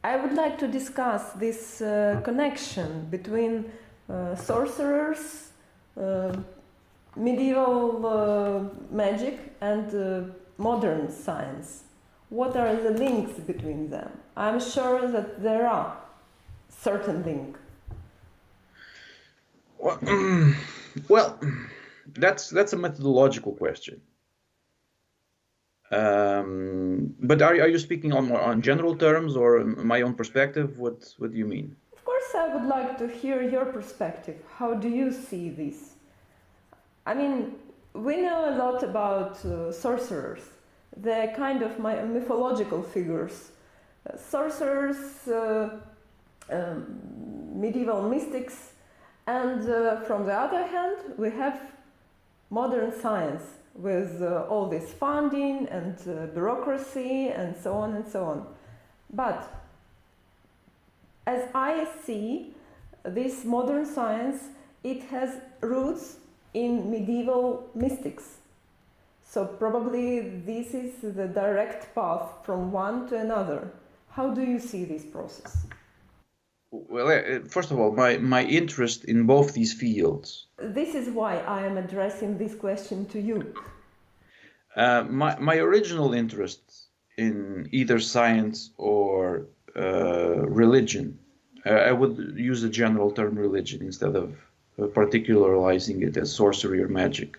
I would like to discuss this connection between sorcerers, medieval magic, and modern science. What are the links between them? I'm sure that there are certain links. Well, that's a methodological question. But are you speaking on general terms or my own perspective? What do you mean? Of course, I would like to hear your perspective. How do you see this? I mean, we know a lot about sorcerers. They're kind of mythological figures. Sorcerers, medieval mystics, and from the other hand, we have modern science with all this funding and bureaucracy and so on and so on. But as I see this modern science, it has roots in medieval mystics. So probably this is the direct path from one to another. How do you see this process? Well, first of all, my interest in both these fields. This is why I am addressing this question to you. My original interest in either science or religion, I would use the general term religion instead of particularizing it as sorcery or magic.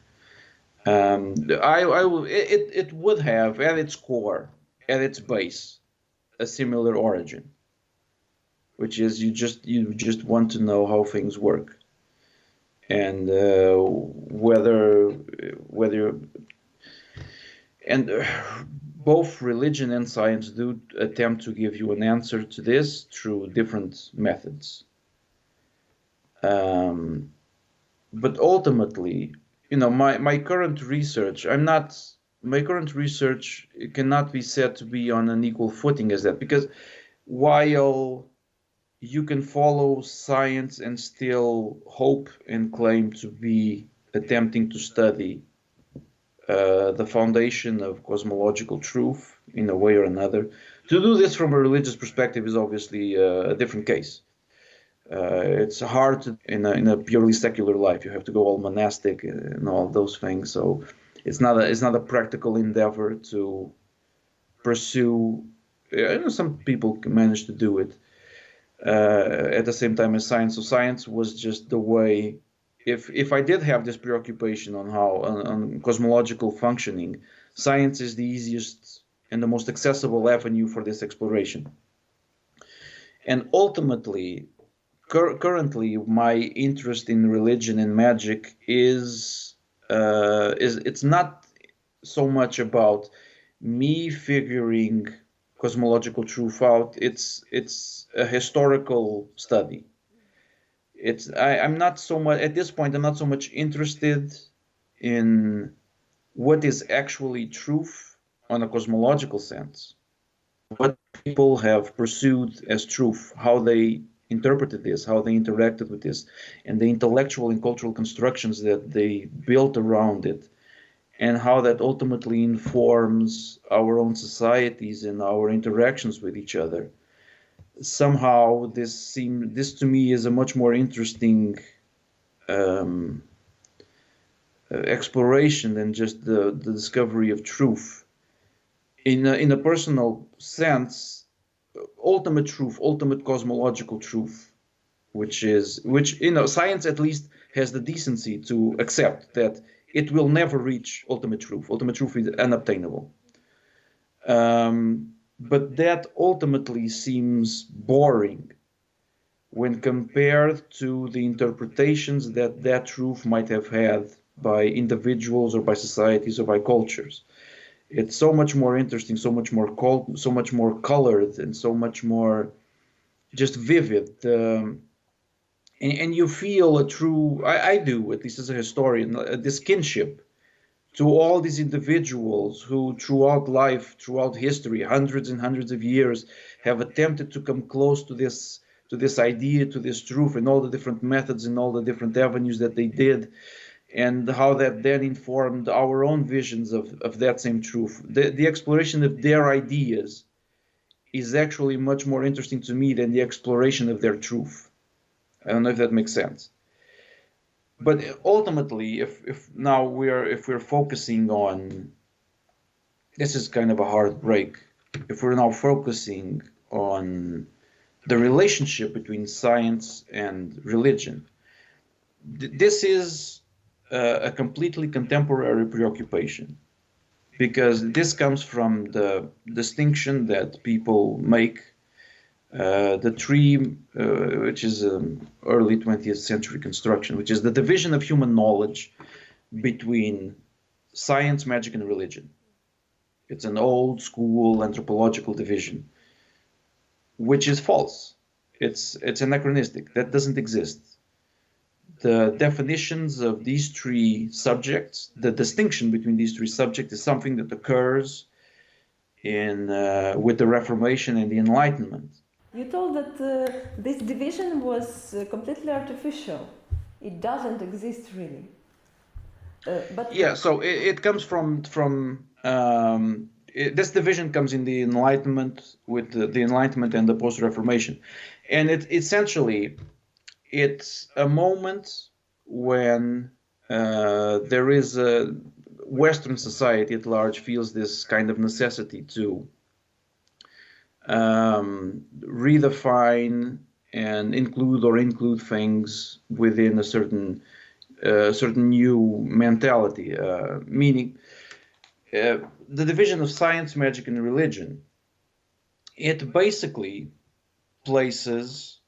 It would have at its core, at its base, a similar origin, which is you just want to know how things work, and whether both religion and science do attempt to give you an answer to this through different methods. But ultimately, my current research, my current research cannot be said to be on an equal footing as that, because while you can follow science and still hope and claim to be attempting to study the foundation of cosmological truth in a way or another. To do this from a religious perspective is obviously a different case. It's hard in a purely secular life. You have to go all monastic and all those things. So it's not a practical endeavor to pursue. Some people can manage to do it at the same time as science. So science was just the way. If I did have this preoccupation on cosmological functioning, science is the easiest and the most accessible avenue for this exploration. And ultimately, currently, my interest in religion and magic is it's not so much about me figuring cosmological truth out. It's a historical study. I'm not so much at this point. I'm not so much interested in what is actually truth on a cosmological sense, what people have pursued as truth, how they interpreted this, how they interacted with this, and the intellectual and cultural constructions that they built around it, and how that ultimately informs our own societies and our interactions with each other. Somehow this to me is a much more interesting exploration than just the discovery of truth. In a personal sense, ultimate truth, ultimate cosmological truth, which science at least has the decency to accept that it will never reach ultimate truth. Ultimate truth is unobtainable. But that ultimately seems boring when compared to the interpretations that truth might have had by individuals or by societies or by cultures. It's so much more interesting, so much more colored, and so much more just vivid. And you feel I do, at least as a historian, this kinship to all these individuals who throughout life, throughout history, hundreds and hundreds of years, have attempted to come close to this idea, to this truth, and all the different methods and all the different avenues that they did, and how that then informed our own visions of that same truth. The exploration of their ideas is actually much more interesting to me than the exploration of their truth. I don't know if that makes sense. But ultimately, if we're focusing on, this is kind of a hard break. If we're now focusing on the relationship between science and religion, this is a completely contemporary preoccupation, because this comes from the distinction that people make, the tree, which is early 20th century construction, which is the division of human knowledge between science, magic, and religion. It's an old school anthropological division, which is false. It's anachronistic. That doesn't exist. The definitions of these three subjects, the distinction between these three subjects, is something that occurs in with the Reformation and the Enlightenment. You told that this division was completely artificial. It doesn't exist really. But yeah, so it comes from this division comes in the Enlightenment, with the Enlightenment and the Post-Reformation, and it's a moment when there is a Western society at large feels this kind of necessity to redefine and include things within a certain new mentality, meaning the division of science, magic, and religion. It basically places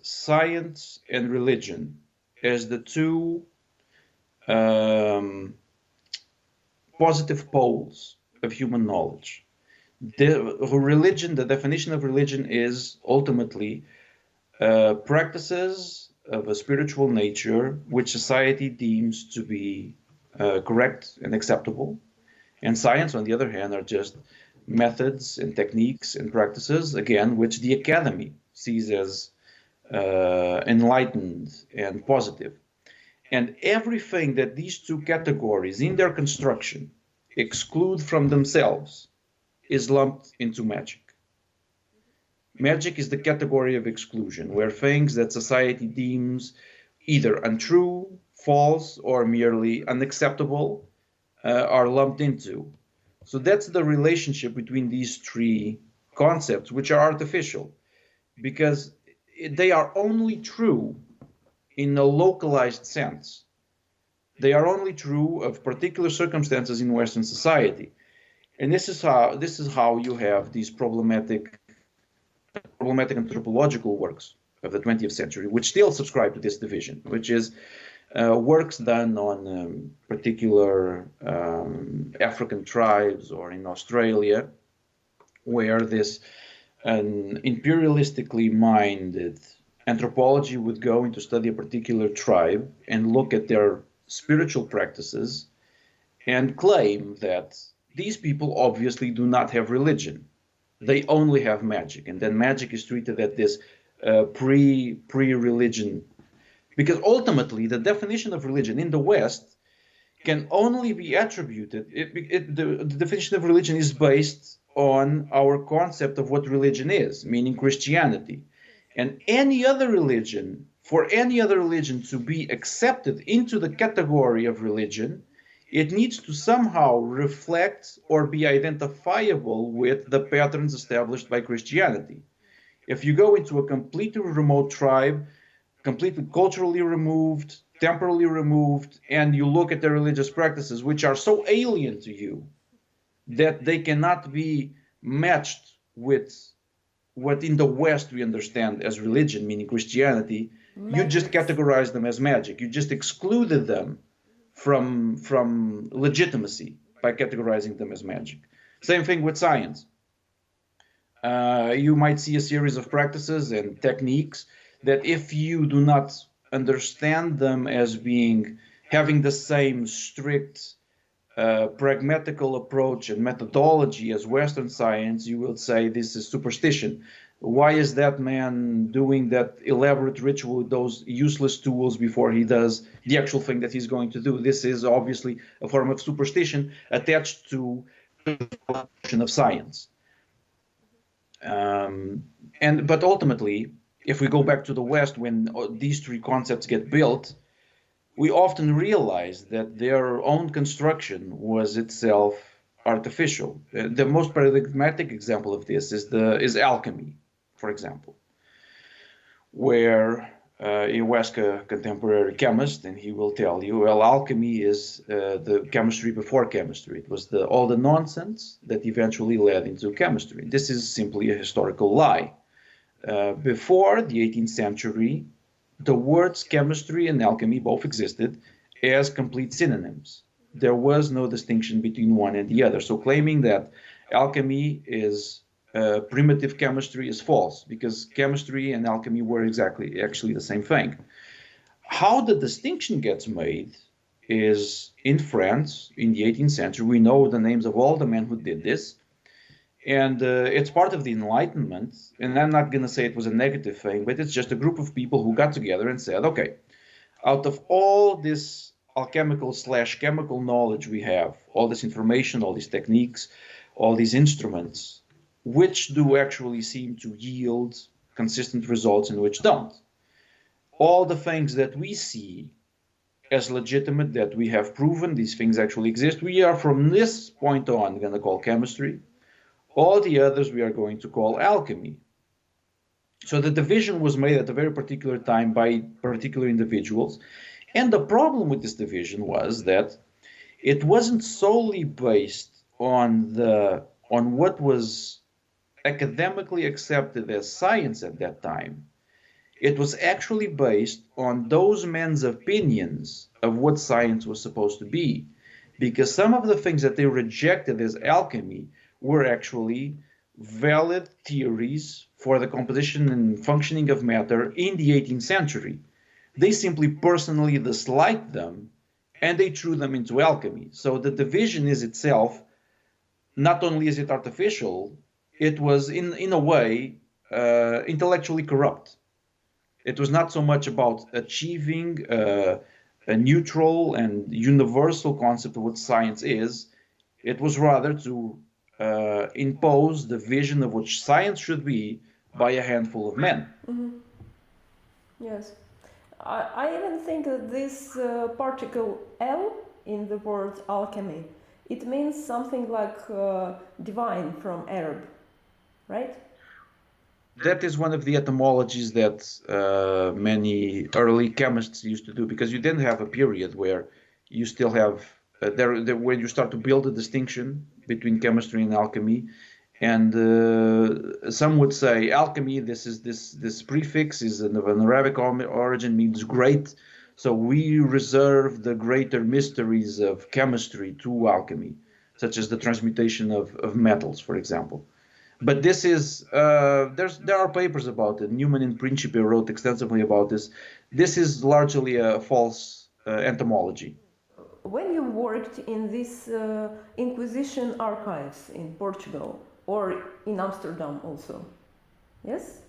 science and religion as the two positive poles of human knowledge. The definition of religion is ultimately practices of a spiritual nature which society deems to be correct and acceptable. And science, on the other hand, are just methods and techniques and practices, again, which the academy sees as enlightened and positive. And everything that these two categories in their construction exclude from themselves is lumped into magic. Magic is the category of exclusion, where things that society deems either untrue, false, or merely unacceptable are lumped into. So that's the relationship between these three concepts, which are artificial, because they are only true in a localized sense. They are only true of particular circumstances in Western society. And this is how you have these problematic anthropological works of the 20th century, which still subscribe to this division, which is works done on particular African tribes or in Australia, where this an imperialistically minded anthropology would go into study a particular tribe and look at their spiritual practices and claim that these people obviously do not have religion. They only have magic, and then magic is treated as this pre-religion, because ultimately the definition of religion in the West can only be attributed. The definition of religion is based on our concept of what religion is, meaning Christianity, and any other religion. For any other religion to be accepted into the category of religion, it needs to somehow reflect or be identifiable with the patterns established by Christianity. If you go into a completely remote tribe, completely culturally removed, temporally removed, and you look at their religious practices, which are so alien to you that they cannot be matched with what in the West we understand as religion, meaning Christianity, you just categorize them as magic. You just excluded them from legitimacy by categorizing them as magic. Same thing with science. You might see a series of practices and techniques that if you do not understand them as having the same strict pragmatical approach and methodology as Western science, you will say this is superstition. Why is that man doing that elaborate ritual with those useless tools before he does the actual thing that he's going to do? This is obviously a form of superstition attached to the of science. But ultimately, if we go back to the West, when these three concepts get built, we often realize that their own construction was itself artificial. The most paradigmatic example of this is alchemy, for example, where you ask a contemporary chemist, and he will tell you, well, alchemy is the chemistry before chemistry. It was all the nonsense that eventually led into chemistry. This is simply a historical lie. Before the 18th century, the words chemistry and alchemy both existed as complete synonyms. There was no distinction between one and the other. So claiming that alchemy is primitive chemistry is false, because chemistry and alchemy were actually the same thing. How the distinction gets made is in France in the 18th century. We know the names of all the men who did this. And it's part of the Enlightenment, and I'm not going to say it was a negative thing, but it's just a group of people who got together and said, okay, out of all this alchemical / chemical knowledge we have, all this information, all these techniques, all these instruments, which do actually seem to yield consistent results and which don't? All the things that we see as legitimate, that we have proven these things actually exist, we are from this point on going to call chemistry. All the others we are going to call alchemy. So the division was made at a very particular time by particular individuals. And the problem with this division was that it wasn't solely based on what was academically accepted as science at that time. It was actually based on those men's opinions of what science was supposed to be. Because some of the things that they rejected as alchemy were actually valid theories for the composition and functioning of matter in the 18th century. They simply personally disliked them, and they threw them into alchemy. So the division is itself, not only is it artificial, it was in a way intellectually corrupt. It was not so much about achieving a neutral and universal concept of what science is. It was rather to impose the vision of what science should be by a handful of men. Mm-hmm. Yes. I even think that this particle L in the word alchemy, it means something like divine from Arab, right? That is one of the etymologies that many early chemists used to do, because you then have a period where you still have when you start to build a distinction between chemistry and alchemy, and some would say alchemy, this prefix is of an Arabic origin, means great, so we reserve the greater mysteries of chemistry to alchemy, such as the transmutation of metals, for example. But this is there are papers about it. Newman in Principe wrote extensively about this. This is largely a false etymology. When you worked in these Inquisition archives in Portugal or in Amsterdam also, yes?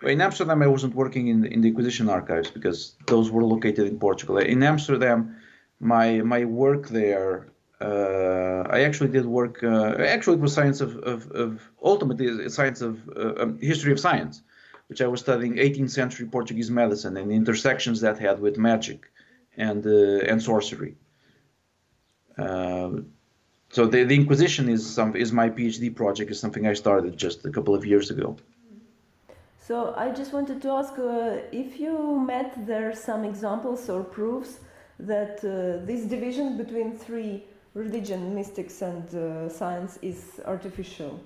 In Amsterdam, I wasn't working in the Inquisition archives because those were located in Portugal. In Amsterdam, my work there, I actually did work. Actually, it was science ultimately science of history of science, which I was studying 18th century Portuguese medicine and the intersections that had with magic and sorcery. So the Inquisition is my PhD project. Is something I started just a couple of years ago. So I just wanted to ask if you met there some examples or proofs that this division between three religion, mystics, and science is artificial.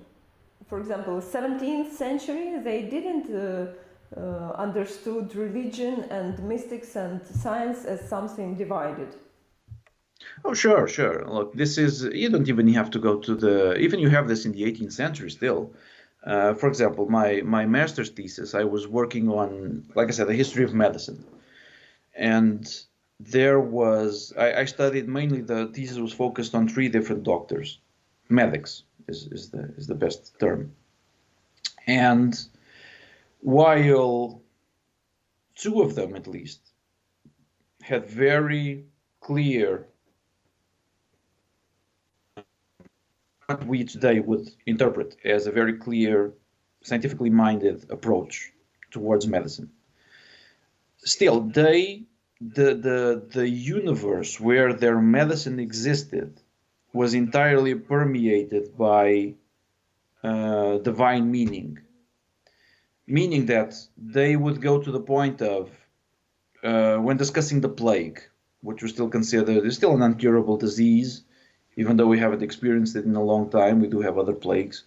For example, 17th century they didn't understood religion and mystics and science as something divided. Oh, sure. Look, this is, you don't even have to go to even you have this in the 18th century still. For example, my master's thesis, I was working on, like I said, the history of medicine. And I studied mainly, the thesis was focused on three different doctors. Medics is the best term. And while two of them, at least, had very clear what we today would interpret as a very clear scientifically minded approach towards medicine. Still, the universe where their medicine existed was entirely permeated by divine meaning, meaning that they would go to the point of, when discussing the plague, which was still considered, is still an incurable disease, even though we haven't experienced it in a long time. We do have other plagues.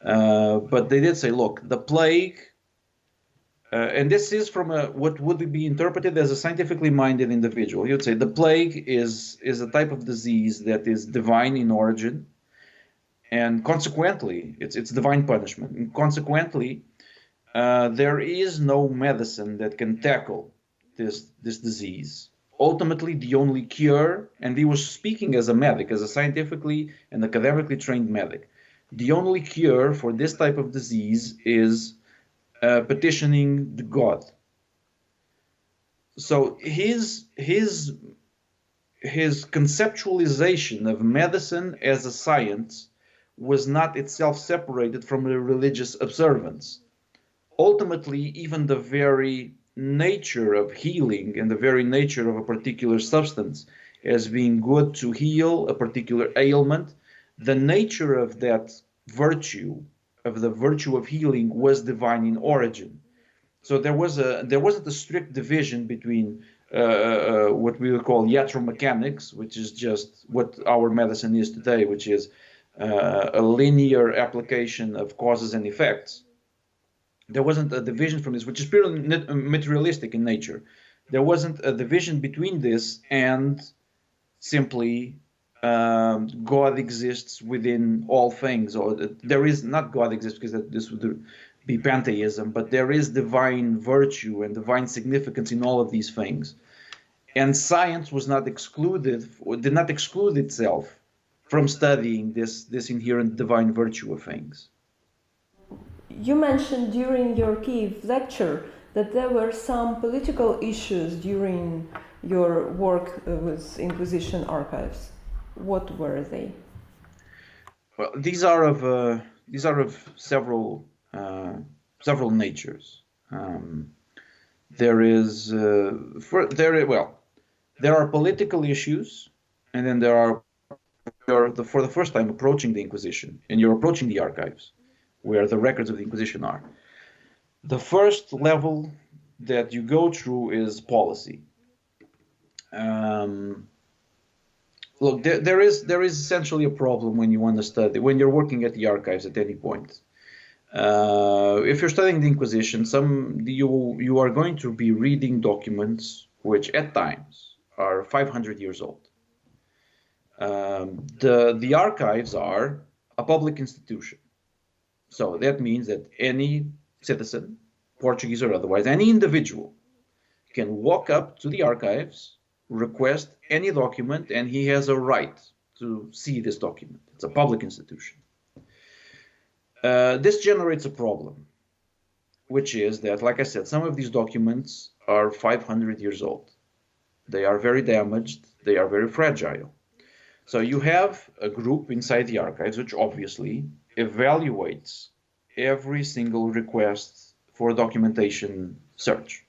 But they did say, look, the plague, and this is from what would be interpreted as a scientifically minded individual. He would say the plague is a type of disease that is divine in origin, and consequently, it's divine punishment. And consequently, there is no medicine that can tackle this disease. Ultimately, the only cure, and he was speaking as a medic, as a scientifically and academically trained medic, the only cure for this type of disease is petitioning the God. So his conceptualization of medicine as a science was not itself separated from a religious observance. Ultimately, even the very nature of healing and the very nature of a particular substance as being good to heal a particular ailment, the nature of that virtue, of the virtue of healing, was divine in origin. So there wasn't a strict division between what we would call iatromechanics, which is just what our medicine is today, which is a linear application of causes and effects. There wasn't a division from this, which is purely materialistic in nature. There wasn't a division between this and simply God exists within all things, or there is not God exists, because this would be pantheism, but there is divine virtue and divine significance in all of these things. And science was not excluded, or did not exclude itself from studying this inherent divine virtue of things. You mentioned during your Kiev lecture that there were some political issues during your work with Inquisition archives. What were they? Well, these are of several natures. There are political issues, and then for the first time approaching the Inquisition, and you're approaching the archives, where the records of the Inquisition are. The first level that you go through is policy. Look, there is essentially a problem when you want to study, when you're working at the archives at any point. If you're studying the Inquisition, you are going to be reading documents which at times are 500 years old. The archives are a public institution. So that means that any citizen, Portuguese or otherwise, any individual can walk up to the archives, request any document, and he has a right to see this document. It's a public institution. This generates a problem, which is that, like I said, some of these documents are 500 years old. They are very damaged. They are very fragile. So you have a group inside the archives which obviously evaluates every single request for documentation search.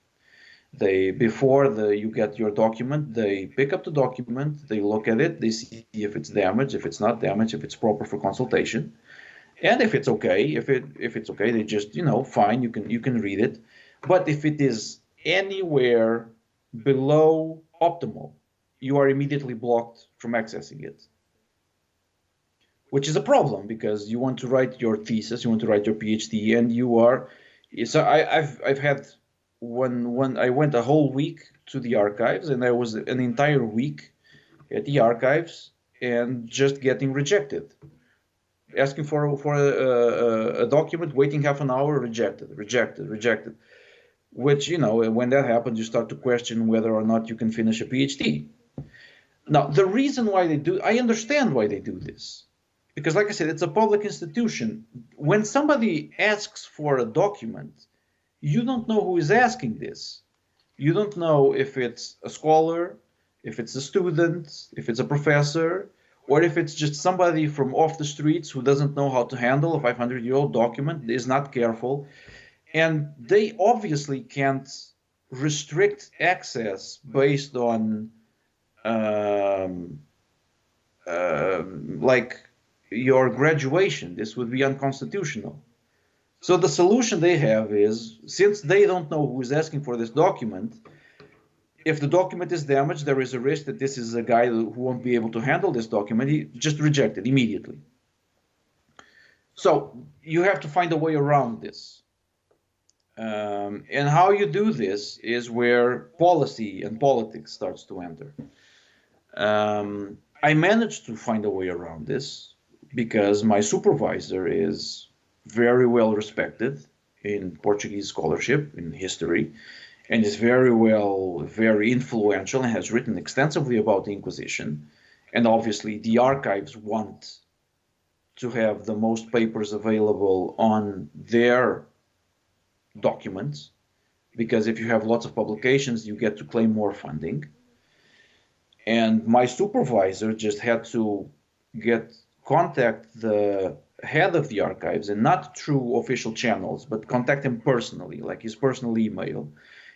Before you get your document, they pick up the document, they look at it, they see if it's damaged, if it's not damaged, if it's proper for consultation, and if it's okay, if it's okay, they just, fine, you can read it. But if it is anywhere below optimal, you are immediately blocked from accessing it, which is a problem because you want to write your thesis, you want to write your Ph.D, and you are. So I've had when I went a whole week to the archives, and I was an entire week at the archives and just getting rejected, asking for a document, waiting half an hour, rejected. Which, when that happens, you start to question whether or not you can finish a Ph.D. Now, the reason why I understand why they do this. Because, like I said, it's a public institution. When somebody asks for a document, you don't know who is asking this. You don't know if it's a scholar, if it's a student, if it's a professor, or if it's just somebody from off the streets who doesn't know how to handle a 500-year-old document, is not careful, and they obviously can't restrict access based on like your graduation. This would be unconstitutional. So the solution they have is, since they don't know who is asking for this document, if the document is damaged, there is a risk that this is a guy who won't be able to handle this document. He just reject it immediately. So you have to find a way around this. And how you do this is where policy and politics starts to enter. I managed to find a way around this because my supervisor is very well respected in Portuguese scholarship, in history, and is very influential and has written extensively about the Inquisition. And obviously the archives want to have the most papers available on their documents, because if you have lots of publications, you get to claim more funding. And my supervisor just had to contact the head of the archives, and not through official channels, but contact him personally, like his personal email,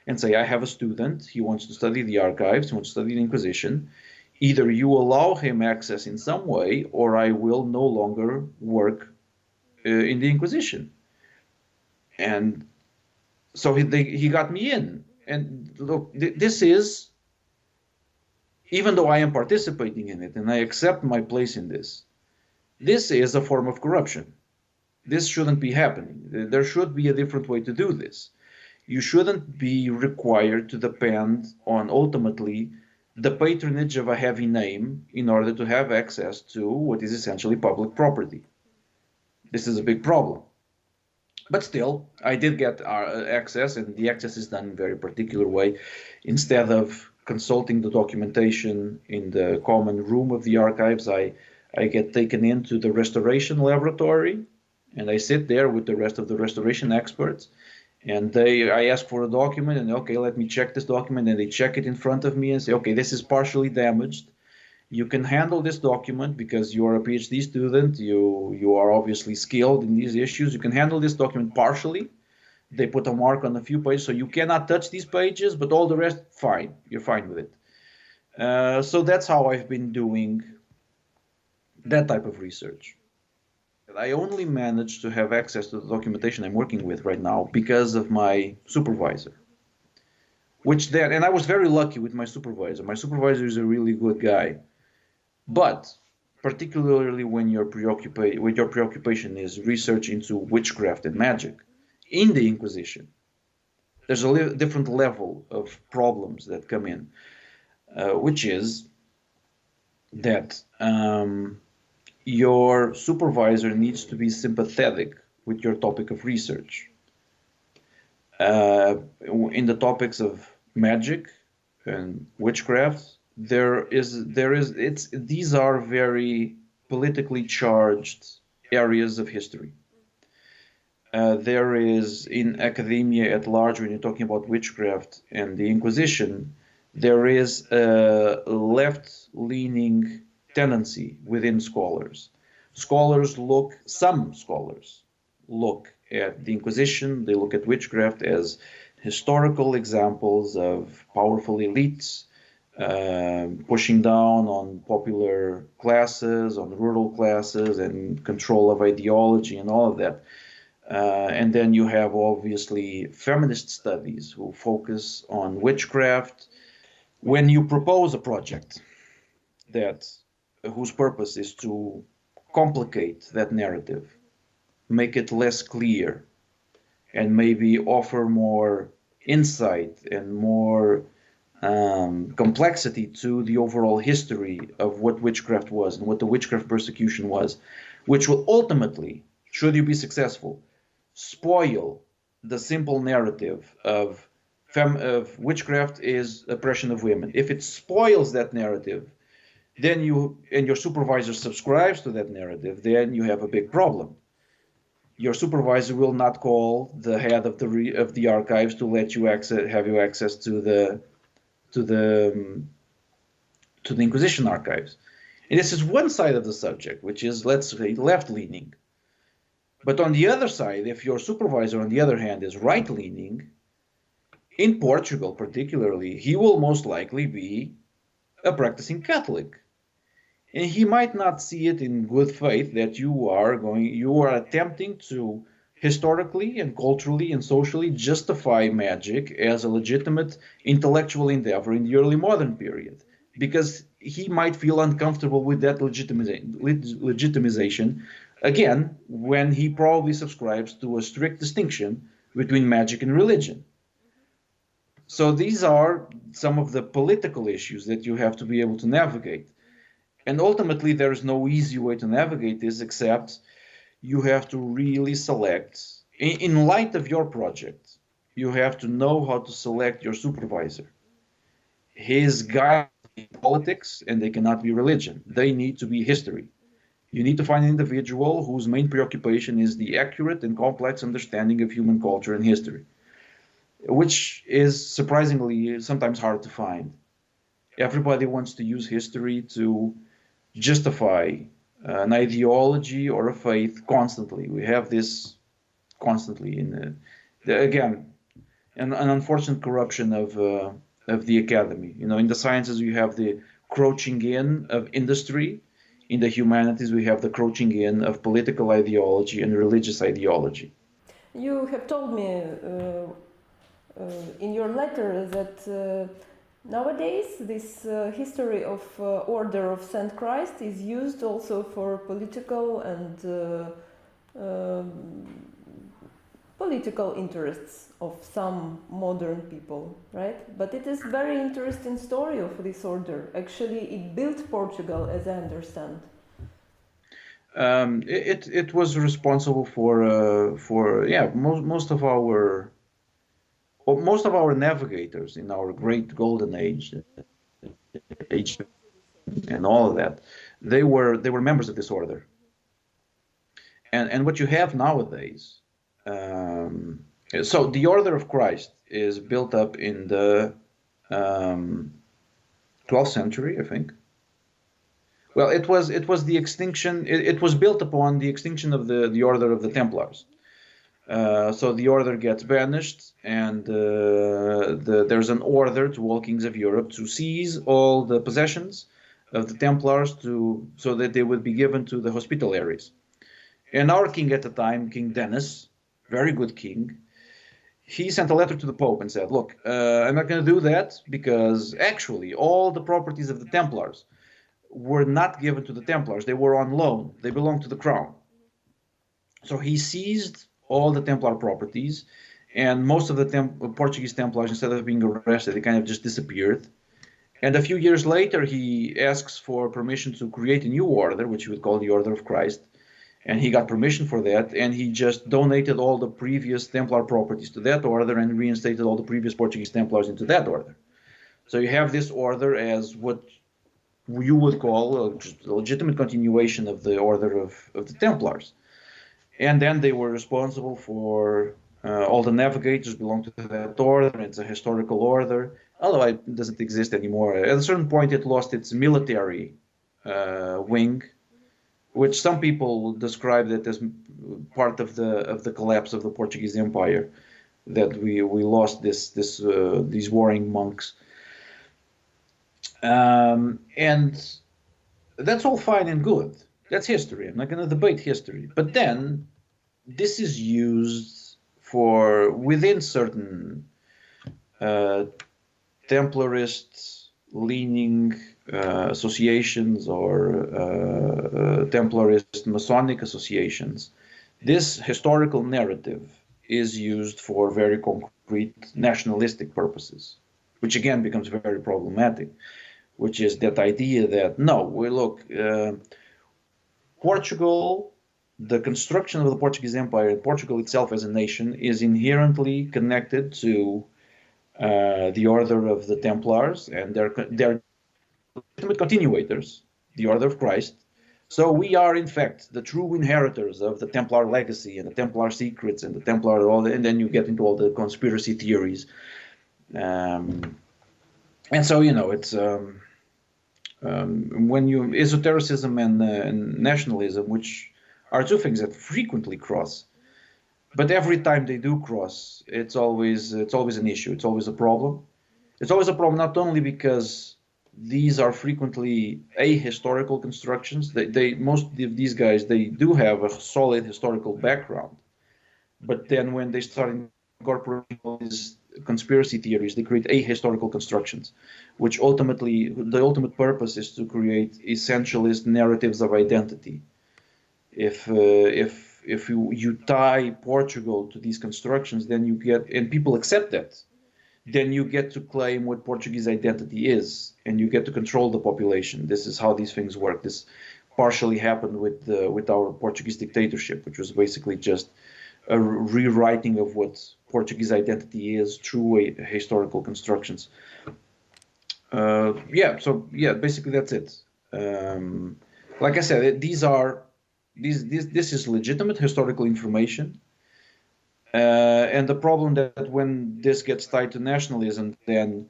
and say, I have a student, he wants to study the archives, he wants to study the Inquisition. Either you allow him access in some way, or I will no longer work in the Inquisition. And so he got me in. And look, this is, even though I am participating in it and I accept my place in this, this is a form of corruption. This shouldn't be happening. There should be a different way to do this. You shouldn't be required to depend on, ultimately, the patronage of a heavy name in order to have access to what is essentially public property. This is a big problem. But still, I did get access, and the access is done in a very particular way. Instead of consulting the documentation in the common room of the archives, I get taken into the restoration laboratory, and I sit there with the rest of the restoration experts. And I ask for a document, and okay, let me check this document, and they check it in front of me and say, okay, this is partially damaged. You can handle this document because you are a PhD student. You are obviously skilled in these issues. You can handle this document partially. They put a mark on a few pages, so you cannot touch these pages, but all the rest, fine. You're fine with it. So that's how I've been doing that type of research. I only managed to have access to the documentation I'm working with right now because of my supervisor. And I was very lucky with my supervisor. My supervisor is a really good guy. But particularly when your preoccupation is research into witchcraft and magic in the Inquisition, there's a different level of problems that come in, which is that your supervisor needs to be sympathetic with your topic of research. In the topics of magic and witchcraft, these are very politically charged areas of history. There is, in academia at large, when you're talking about witchcraft and the Inquisition, there is a left-leaning tendency within scholars. Some scholars look at the Inquisition, they look at witchcraft as historical examples of powerful elites pushing down on popular classes, on rural classes, and control of ideology and all of that. And then you have obviously feminist studies who focus on witchcraft. When you propose a project whose purpose is to complicate that narrative, make it less clear, and maybe offer more insight and more complexity to the overall history of what witchcraft was and what the witchcraft persecution was, which will ultimately, should you be successful, spoil the simple narrative of witchcraft is oppression of women. If it spoils that narrative, then your supervisor subscribes to that narrative, then you have a big problem. Your supervisor will not call the head of the archives to let you have you access to the Inquisition archives. And this is one side of the subject, which is, let's say, left-leaning. But on the other side, if your supervisor, on the other hand, is right-leaning, in Portugal particularly, he will most likely be a practicing Catholic. And he might not see it in good faith that you are attempting to historically and culturally and socially justify magic as a legitimate intellectual endeavor in the early modern period, because he might feel uncomfortable with that legitimization, again, when he probably subscribes to a strict distinction between magic and religion. So these are some of the political issues that you have to be able to navigate. And ultimately, there is no easy way to navigate this except you have to really select, in light of your project, you have to know how to select your supervisor. His guide in politics, and they cannot be religion. They need to be history. You need to find an individual whose main preoccupation is the accurate and complex understanding of human culture and history, which is surprisingly sometimes hard to find. Everybody wants to use history to justify an ideology or a faith constantly. We have this constantly in again an unfortunate corruption of the academy. You know, in the sciences you have the crouching in of industry. In the humanities we have the crouching in of political ideology and religious ideology. You have told me in your letter that nowadays this history of Order of St. Christ is used also for political and political interests of some modern people, right? But it is very interesting story of this order. Actually, it built Portugal, as I understand. It was responsible for yeah, most of our navigators in our great golden age and all of that, they were members of this order. And what you have nowadays, so the Order of Christ is built up in the 12th century, I think. Well, it was the extinction. It was built upon the extinction of the Order of the Templars. So the order gets banished, and there's an order to all kings of Europe to seize all the possessions of the Templars so that they would be given to the Hospitalaries. And our king at the time, King Denis, very good king, he sent a letter to the Pope and said, look, I'm not going to do that because actually all the properties of the Templars were not given to the Templars. They were on loan. They belonged to the crown. So he seized all the Templar properties, and most of the Portuguese Templars, instead of being arrested, they kind of just disappeared. And a few years later, he asks for permission to create a new order, which he would call the Order of Christ. And he got permission for that, and he just donated all the previous Templar properties to that order and reinstated all the previous Portuguese Templars into that order. So you have this order as what you would call a legitimate continuation of the order of the Templars. And then they were responsible for all the navigators belong to that order. It's a historical order, although it doesn't exist anymore. At a certain point, it lost its military wing, which some people describe it as part of the collapse of the Portuguese Empire, that we lost these warring monks. And that's all fine and good. That's history. I'm not going to debate history. But then this is used for within certain Templarist leaning associations or Templarist Masonic associations. This historical narrative is used for very concrete nationalistic purposes, which again becomes very problematic, which is that idea that, no, Portugal, the construction of the Portuguese Empire and Portugal itself as a nation is inherently connected to the Order of the Templars and their legitimate continuators, the Order of Christ. So we are, in fact, the true inheritors of the Templar legacy and the Templar secrets and the Templar, and then you get into all the conspiracy theories. And so, it's When you esotericism and nationalism, which are two things that frequently cross, but every time they do cross, it's always an issue. It's always a problem. It's always a problem not only because these are frequently ahistorical constructions. Most of these guys, they do have a solid historical background, but then when they start incorporating all these conspiracy theories, they create ahistorical constructions, which ultimately, the ultimate purpose is to create essentialist narratives of identity. If you tie Portugal to these constructions, then you get, and people accept that, then you get to claim what Portuguese identity is, and you get to control the population. This is how these things work. This partially happened with our Portuguese dictatorship, which was basically just a rewriting of what Portuguese identity is through historical constructions. Basically that's it. Like I said, this is legitimate historical information. And the problem that when this gets tied to nationalism, then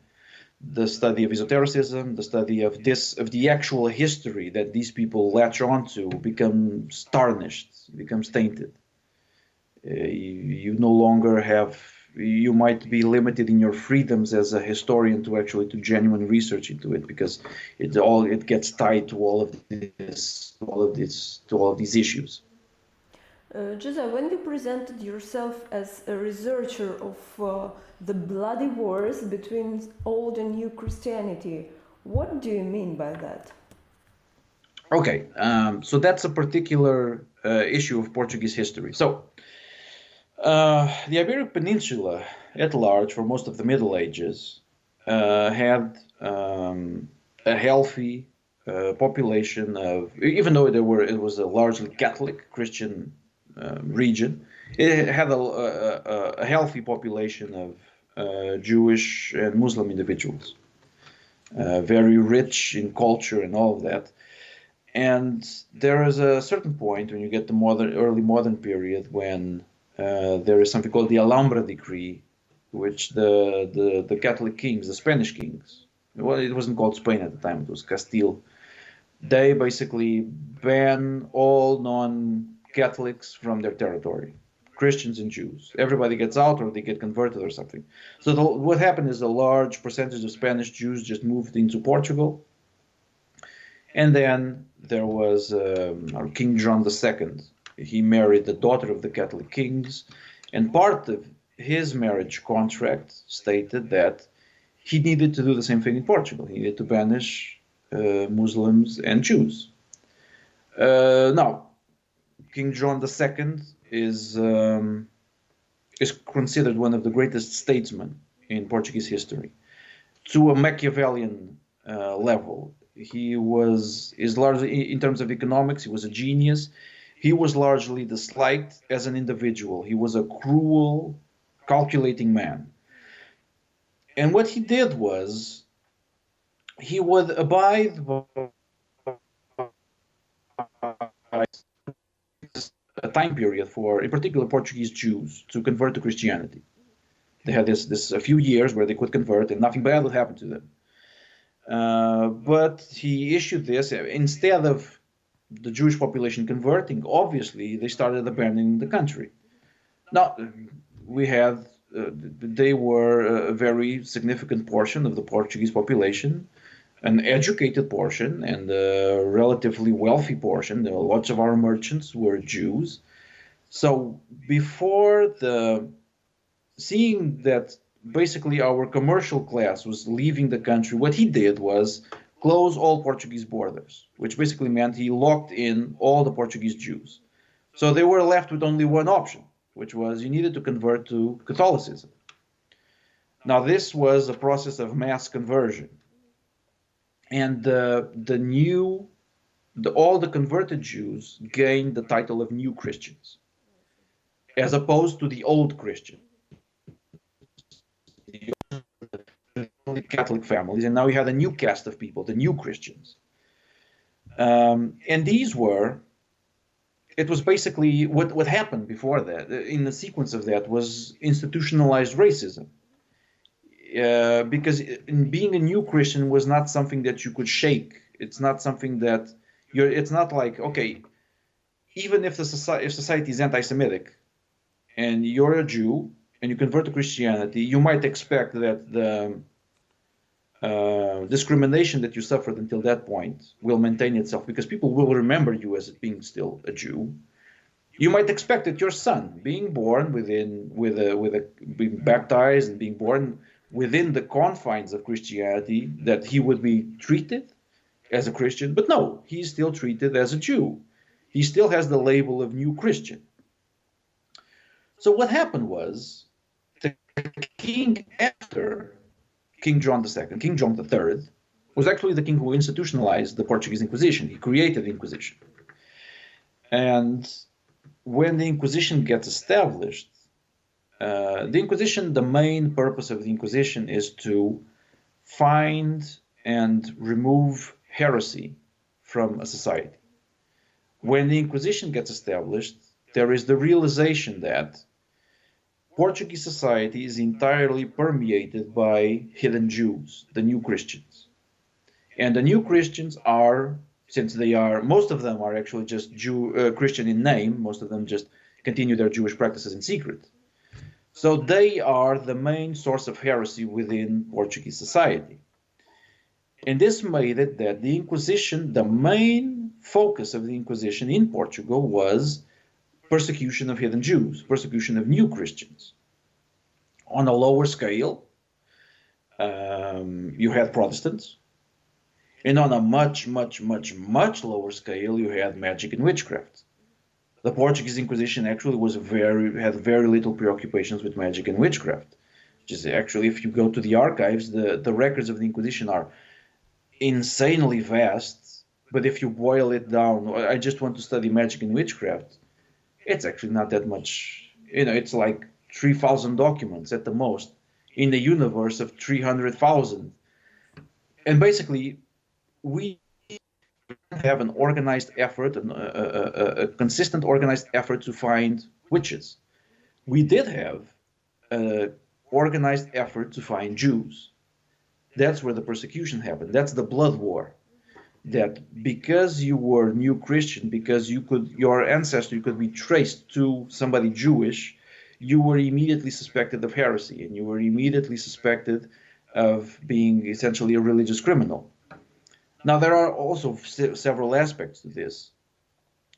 the study of esotericism, the study of the actual history that these people latch onto becomes tarnished, becomes tainted. You no longer have, you might be limited in your freedoms as a historian to actually do genuine research into it, because it gets tied to all of these issues. Jose, when you presented yourself as a researcher of the bloody wars between Old and New Christianity, what do you mean by that? Okay, so that's a particular issue of Portuguese history. So, the Iberian Peninsula at large, for most of the Middle Ages, had a healthy population of, even though it was a largely Catholic Christian region, it had a healthy population of Jewish and Muslim individuals, very rich in culture and all of that. And there is a certain point when you get the early modern period when there is something called the Alhambra Decree, which the Catholic kings, the Spanish kings, well, it wasn't called Spain at the time, it was Castile. They basically ban all non-Catholics from their territory, Christians and Jews. Everybody gets out or they get converted or something. So what happened is a large percentage of Spanish Jews just moved into Portugal. And then there was King John II. He married the daughter of the Catholic kings, and part of his marriage contract stated that he needed to do the same thing in Portugal. He needed to banish Muslims and Jews. Now, King John II is considered one of the greatest statesmen in Portuguese history, to a Machiavellian level. He is largely, in terms of economics, he was a genius. He was largely disliked as an individual. He was a cruel, calculating man. And what he did was, he would abide by a time period for, in particular, Portuguese Jews to convert to Christianity. They had this a few years where they could convert and nothing bad would happen to them. But he issued this, instead of the Jewish population converting, obviously they started abandoning the country. Now, they were a very significant portion of the Portuguese population, an educated portion and a relatively wealthy portion. Lots of our merchants were Jews. So before seeing that basically our commercial class was leaving the country, what he did was close all Portuguese borders, which basically meant he locked in all the Portuguese Jews. So they were left with only one option, which was you needed to convert to Catholicism. Now this was a process of mass conversion. And all the converted Jews gained the title of new Christians, as opposed to the old Christians, the Catholic families, and now we had a new caste of people, the new Christians. And it was basically what happened before that, in the sequence of that, was institutionalized racism. Because being a new Christian was not something that you could shake It's not something that it's not like, okay, even if if society is anti-Semitic and you're a Jew and you convert to Christianity, you might expect that the discrimination that you suffered until that point will maintain itself, because people will remember you as being still a Jew. You might expect that your son, being born being baptized and being born within the confines of Christianity, that he would be treated as a Christian, but no, he's still treated as a Jew. He still has the label of new Christian. So what happened was, the king after King John II, King John III, was actually the king who institutionalized the Portuguese Inquisition. He created the Inquisition. And when the Inquisition gets established, the main purpose of the Inquisition is to find and remove heresy from a society. When the Inquisition gets established, there is the realization that Portuguese society is entirely permeated by hidden Jews, the new Christians. And the new Christians are, since most of them are actually just Christian in name, most of them just continue their Jewish practices in secret. So they are the main source of heresy within Portuguese society. And this made it that the Inquisition, the main focus of the Inquisition in Portugal, was persecution of hidden Jews, persecution of new Christians. On a lower scale, you had Protestants, and on a much, much, much, much lower scale, you had magic and witchcraft. The Portuguese Inquisition actually had very little preoccupations with magic and witchcraft. Just actually, if you go to the archives, the records of the Inquisition are insanely vast. But if you boil it down, I just want to study magic and witchcraft, it's actually not that much. It's like 3,000 documents at the most in the universe of 300,000. And basically, we have an organized effort, a consistent organized effort to find witches. We did have an organized effort to find Jews. That's where the persecution happened. That's the blood war. That because you were new Christian, because your ancestry could be traced to somebody Jewish, you were immediately suspected of heresy, and you were immediately suspected of being essentially a religious criminal. Now, there are also several aspects to this,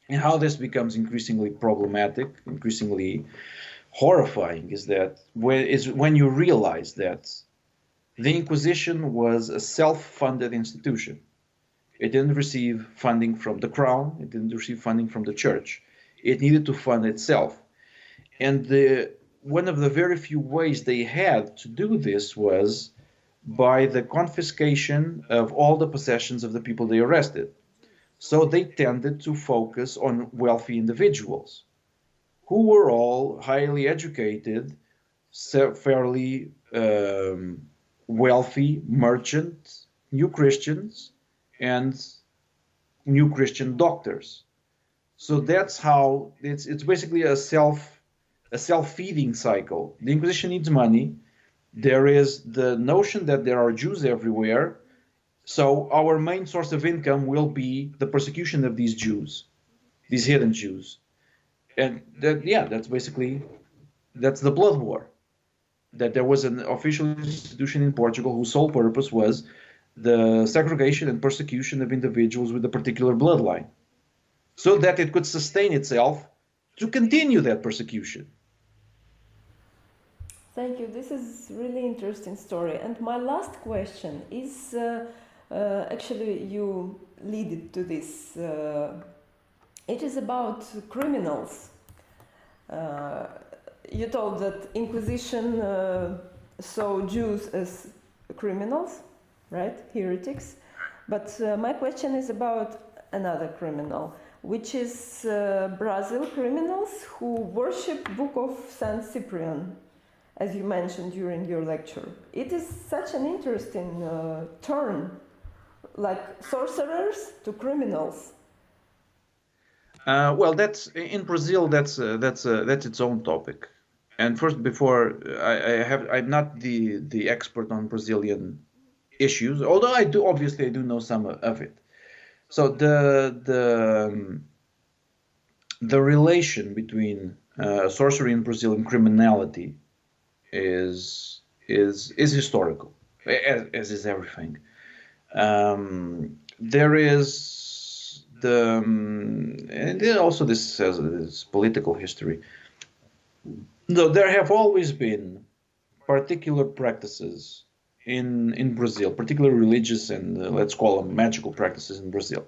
and how this becomes increasingly problematic, increasingly horrifying, is when you realize that the Inquisition was a self-funded institution. It didn't receive funding from the crown. It didn't receive funding from the church. It needed to fund itself. And one of the very few ways they had to do this was by the confiscation of all the possessions of the people they arrested. So they tended to focus on wealthy individuals who were all highly educated, fairly wealthy merchants, new Christians, and new Christian doctors. So that's how it's basically a self-feeding cycle. The Inquisition needs money. There is the notion that there are Jews everywhere, so our main source of income will be the persecution of these Jews, these hidden Jews. And that's the blood war. That there was an official institution in Portugal whose sole purpose was the segregation and persecution of individuals with a particular bloodline, so that it could sustain itself to continue that persecution. Thank you. This is really interesting story. And my last question is, actually you lead it to this. It is about criminals. You told that Inquisition saw Jews as criminals, right? Heretics. But my question is about another criminal, which is Brazil criminals who worship Book of St.Cyprian, as you mentioned during your lecture. It is such an interesting turn, like sorcerers to criminals. Well, that's in Brazil. That's its own topic. And first, I'm not the expert on Brazilian issues, although I do know some of it. So the relation between sorcery in Brazil and criminality is historical, as is everything. There is and then also this has this political history. No, there have always been particular practices in Brazil, particularly religious and let's call them magical practices in Brazil.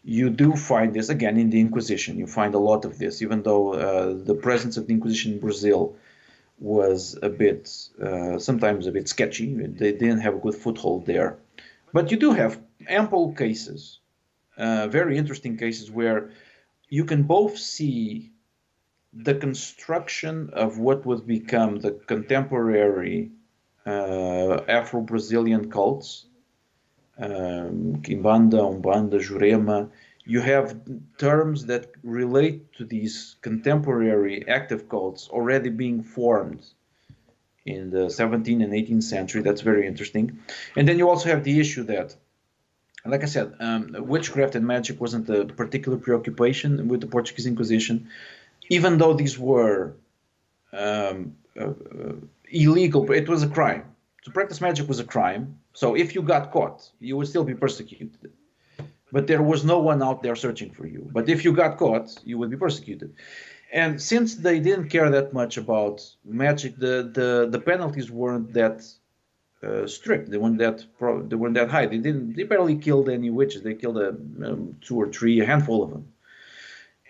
You do find this again in the Inquisition. You find a lot of this, even though the presence of the Inquisition in Brazil was a bit, sometimes a bit sketchy. They didn't have a good foothold there. But you do have ample cases, very interesting cases, where you can both see the construction of what would become the contemporary Afro-Brazilian cults, Quimbanda, Umbanda, Jurema. You have terms that relate to these contemporary active cults already being formed in the 17th and 18th century. That's very interesting. And then you also have the issue that, like I said, witchcraft and magic wasn't a particular preoccupation with the Portuguese Inquisition, even though these were illegal. It was a crime. To practice magic was a crime. So if you got caught, you would still be persecuted. But there was no one out there searching for you. But if you got caught, you would be persecuted. And since they didn't care that much about magic, the penalties weren't that strict. They weren't that high. They barely killed any witches. They killed two or three, a handful of them.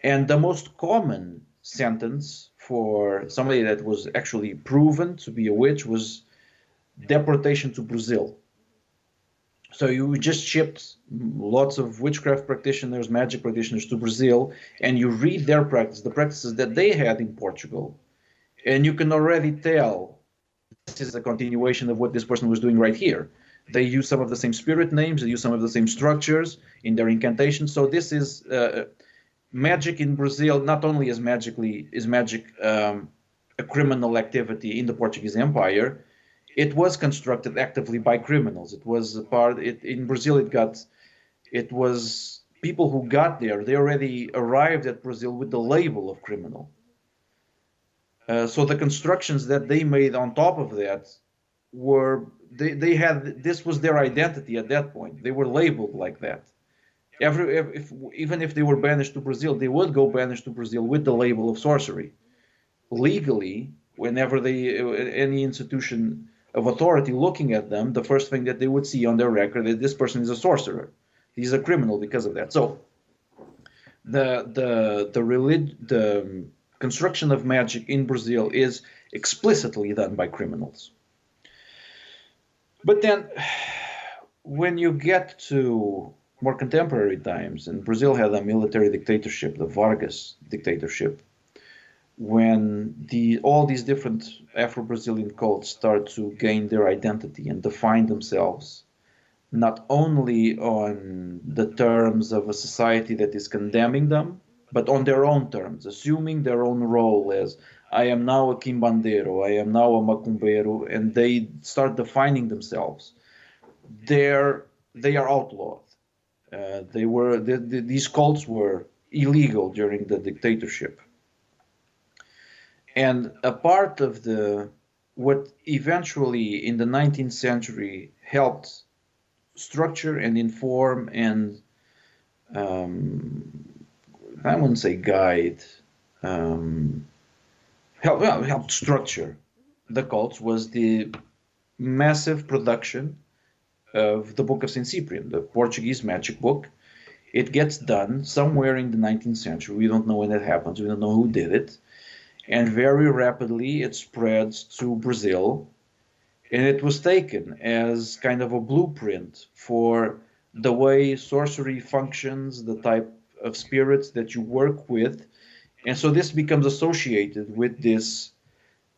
And the most common sentence for somebody that was actually proven to be a witch was deportation to Brazil. So you just shipped lots of witchcraft practitioners, magic practitioners to Brazil, and you read their practice, the practices that they had in Portugal, and you can already tell this is a continuation of what this person was doing right here. They use some of the same spirit names, they use some of the same structures in their incantations. So this is magic in Brazil. Not only is magic a criminal activity in the Portuguese Empire, it was constructed actively by criminals. It was in Brazil. It was people who got there. They already arrived at Brazil with the label of criminal. So the constructions that they made on top of that they had, this was their identity at that point. They were labeled like that. Even if they were banished to Brazil, they would go banished to Brazil with the label of sorcery. Legally, whenever any institution of authority looking at them, the first thing that they would see on their record is this person is a sorcerer. He's a criminal because of that. So the construction of magic in Brazil is explicitly done by criminals. But then when you get to more contemporary times, and Brazil had a military dictatorship, the Vargas dictatorship, when all these different Afro-Brazilian cults start to gain their identity and define themselves, not only on the terms of a society that is condemning them, but on their own terms, assuming their own role as, I am now a quimbandeiro, I am now a macumbeiro, and they start defining themselves. They are outlawed. These cults were illegal during the dictatorship. And a part of what eventually in the 19th century helped structure and inform and I wouldn't say guide, helped structure the cults was the massive production of the Book of St.Cyprian, the Portuguese magic book. It gets done somewhere in the 19th century. We don't know when it happens. We don't know who did it. And very rapidly it spreads to Brazil, and it was taken as kind of a blueprint for the way sorcery functions, the type of spirits that you work with. And so this becomes associated with this,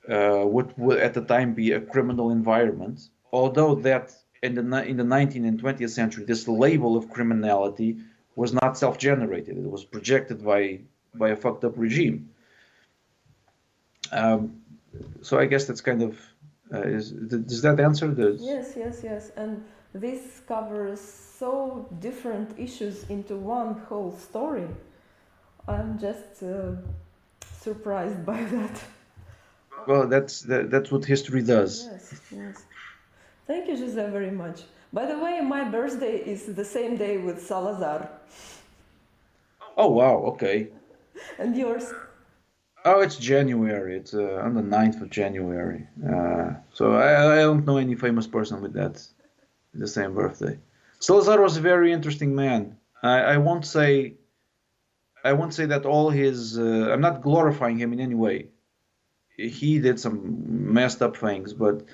what would at the time be a criminal environment, although that in the 19th and 20th century, this label of criminality was not self-generated. It was projected by a fucked up regime. So I guess that's kind of, does that answer this? Yes. And this covers so different issues into one whole story. I'm just surprised by that. Well, that's what history does. Yes, yes. Thank you, Jose, very much. By the way, my birthday is the same day with Salazar. Oh, wow, okay. And yours? Oh, it's January. It's on the 9th of January. So I don't know any famous person with the same birthday. Salazar was a very interesting man. I won't say that all his. I'm not glorifying him in any way. He did some messed up things, but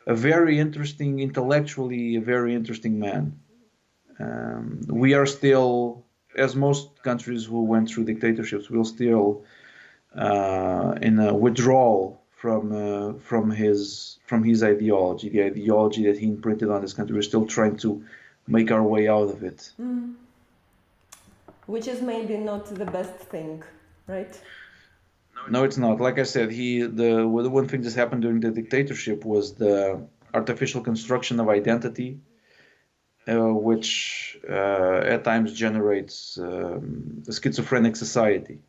a very interesting, intellectually, a very interesting man. We are still, as most countries who went through dictatorships, we're still in a withdrawal from his ideology, the ideology that he imprinted on this country. We're still trying to make our way out of it. Mm. Which is maybe not the best thing, right? No, it's not. Like I said, the one thing that happened during the dictatorship was the artificial construction of identity, which at times generates a schizophrenic society.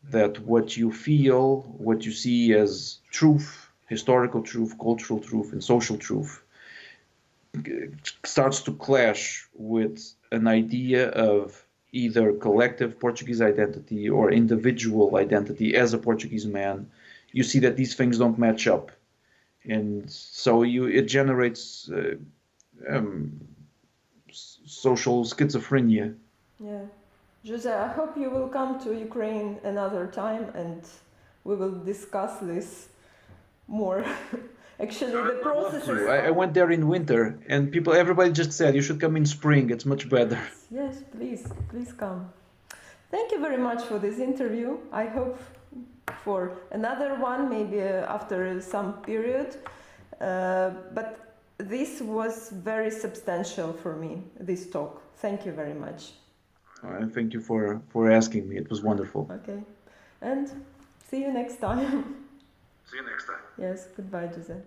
That what you feel, what you see as truth, historical truth, cultural truth, and social truth, starts to clash with an idea of either collective Portuguese identity or individual identity as a Portuguese man. You see that these things don't match up, and so it generates social schizophrenia. Yeah. Jose, I hope you will come to Ukraine another time and we will discuss this more. Actually, the process is... I went there in winter, and everybody just said you should come in spring. It's much better. Yes, please come. Thank you very much for this interview. I hope for another one, maybe after some period. But this was very substantial for me, this talk. Thank you very much. Thank you for asking me. It was wonderful. Okay. And see you next time. See you next time. Yes, goodbye, Jose.